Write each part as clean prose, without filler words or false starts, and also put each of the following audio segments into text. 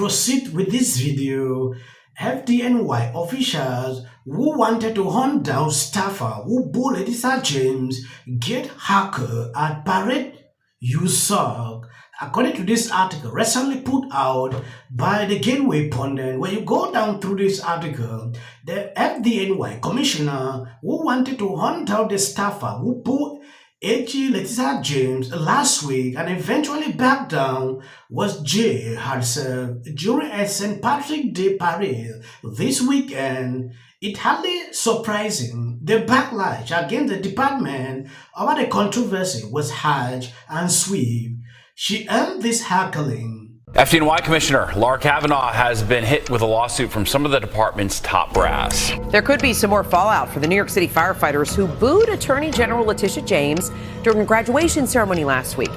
proceed with this video, FDNY officials who wanted to hunt down staffer who bullied Letitia James get hacker at parade USOC. According to this article recently put out by the Gateway Pundit, when you go down through this article, the FDNY commissioner who wanted to hunt down the staffer who pulled AG Letitia James last week and eventually backed down was J herself during a St. Patrick's Day parade this weekend. It hardly surprising the backlash against the department over the controversy was harsh and swift. She earned this heckling. FDNY Commissioner Laura Kavanaugh has been hit with a lawsuit from some of the department's top brass. There could be some more fallout for the New York City firefighters who booed Attorney General Letitia James during a graduation ceremony last week.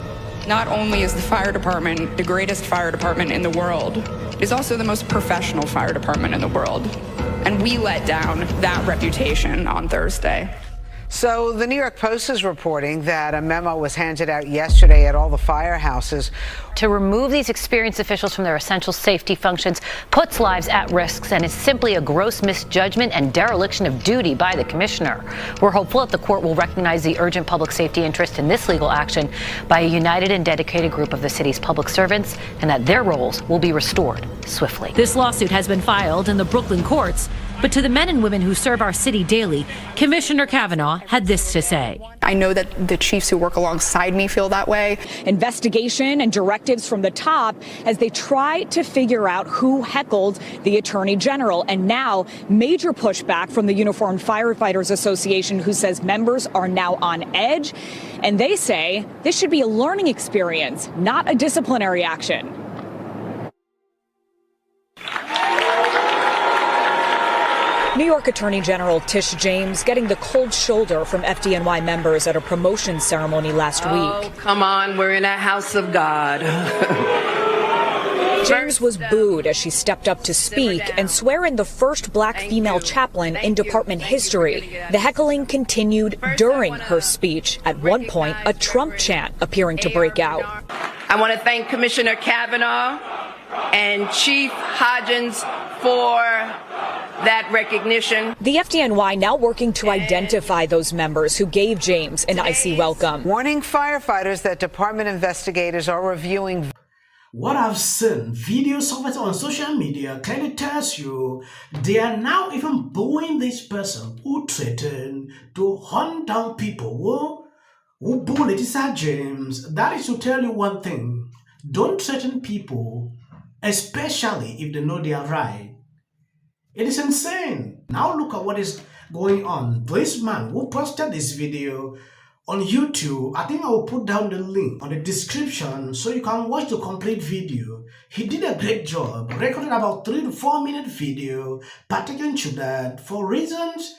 Not only is the fire department the greatest fire department in the world, it is also the most professional fire department in the world. And we let down that reputation on Thursday. So the New York Post is reporting that a memo was handed out yesterday at all the firehouses. To remove these experienced officials from their essential safety functions puts lives at risk and is simply a gross misjudgment and dereliction of duty by the commissioner. We're hopeful that the court will recognize the urgent public safety interest in this legal action by a united and dedicated group of the city's public servants and that their roles will be restored swiftly. This lawsuit has been filed in the Brooklyn courts, but to the men and women who serve our city daily, Commissioner Kavanaugh had this to say. I know that the chiefs who work alongside me feel that way. Investigation and directives from the top as they try to figure out who heckled the Attorney General. And now major pushback from the Uniformed Firefighters Association, who says members are now on edge. And they say this should be a learning experience, not a disciplinary action. New York Attorney General Letitia James getting the cold shoulder from FDNY members at a promotion ceremony last week. Come on, we're in a house of God. James was booed as she stepped up to speak and swear in the first black female chaplain in department history. The heckling continued during her speech. At one point, a Trump chant appearing to break out. I want to thank Commissioner Kavanaugh and Chief Hodgins for that recognition. The FDNY now working to identify those members who gave James an icy welcome. Warning firefighters that department investigators are reviewing. What I've seen, videos of it on social media clearly tells you they are now even booing this person who threatened to hunt down people who bullied Letitia James. That is to tell you one thing: don't threaten people, especially if they know they are right. It is insane. Now look at what is going on. This man who posted this video on YouTube, I think I will put down the link on the description so you can watch the complete video. He did a great job, recorded about 3 to 4 minute video pertaining to that. For reasons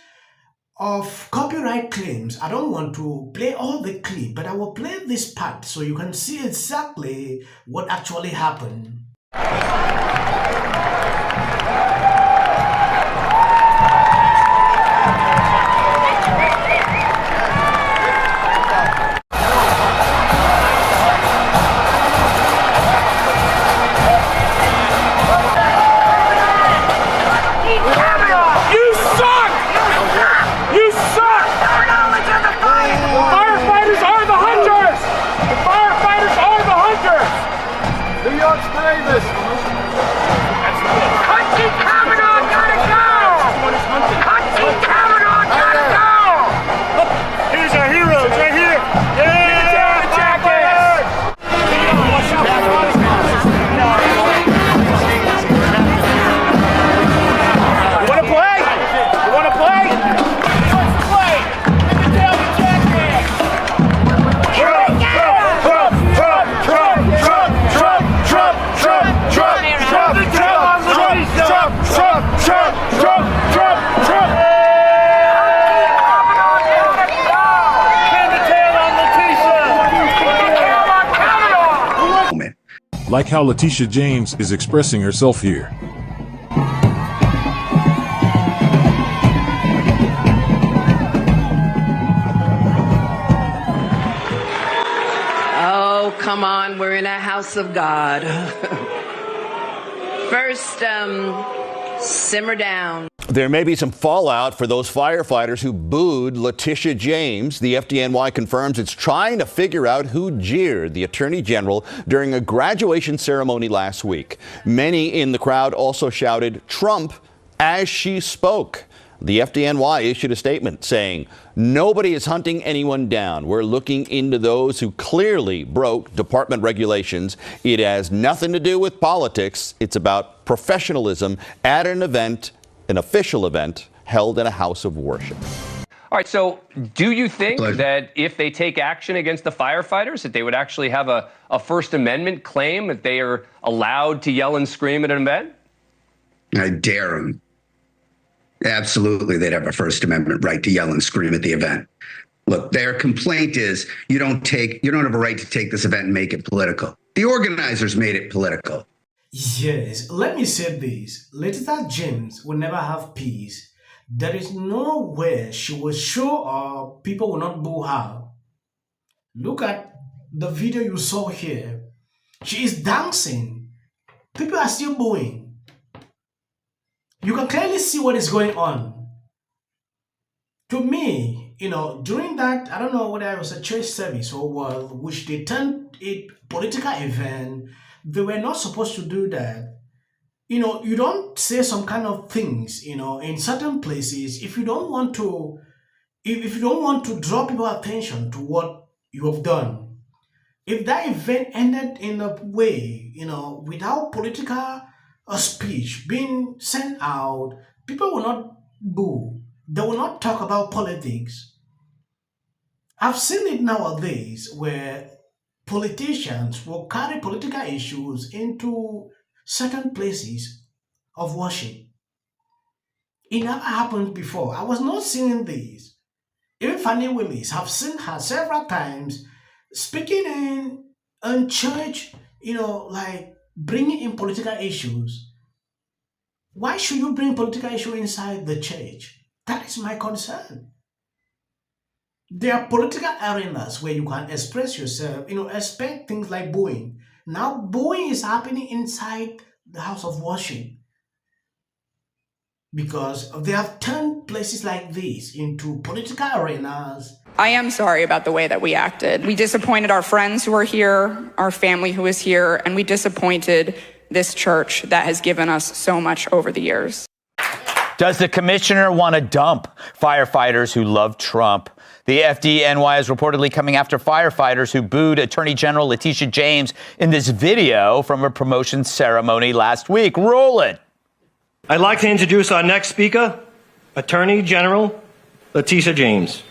of copyright claims, I don't want to play all the clip, but I will play this part so you can see exactly what actually happened. Like how Letitia James is expressing herself here. Oh, come on, we're in a house of God. First, simmer down. There may be some fallout for those firefighters who booed Letitia James. The FDNY confirms it's trying to figure out who jeered the Attorney General during a graduation ceremony last week. Many in the crowd also shouted Trump as she spoke. The FDNY issued a statement saying, nobody is hunting anyone down. We're looking into those who clearly broke department regulations. It has nothing to do with politics. It's about professionalism at an event, an official event held in a house of worship. All right, so do you think that if they take action against the firefighters, that they would actually have a First Amendment claim that they are allowed to yell and scream at an event? I dare them. Absolutely, they'd have a First Amendment right to yell and scream at the event. Look, their complaint is you don't have a right to take this event and make it political. The organizers made it political. Yes, let me say this. Letitia James will never have peace. There is nowhere she will show up, people will not boo her. Look at the video you saw here. She is dancing. People are still booing. You can clearly see what is going on. To me, during that, I don't know whether it was a church service or what, which they turned a political event, they were not supposed to do that. You don't say some kind of things, in certain places, if you don't want to, if you don't want to draw people's attention to what you have done. If that event ended in a way, without political a speech being sent out, people will not boo. They will not talk about politics. I've seen it nowadays where politicians will carry political issues into certain places of worship. It never happened before. I was not seeing this. Even Fannie Willis, I've seen her several times speaking in church, like bringing in political issues. Why should you bring political issue inside the church? That is my concern. There are political arenas where you can express yourself, expect things like booing. Now booing is happening inside the house of worship because they have turned places like this into political arenas. I am sorry about the way that we acted. We disappointed our friends who are here, our family who is here, and we disappointed this church that has given us so much over the years. Does the commissioner want to dump firefighters who love Trump? The FDNY is reportedly coming after firefighters who booed Attorney General Letitia James in this video from a promotion ceremony last week. Roll it. I'd like to introduce our next speaker, Attorney General Letitia James.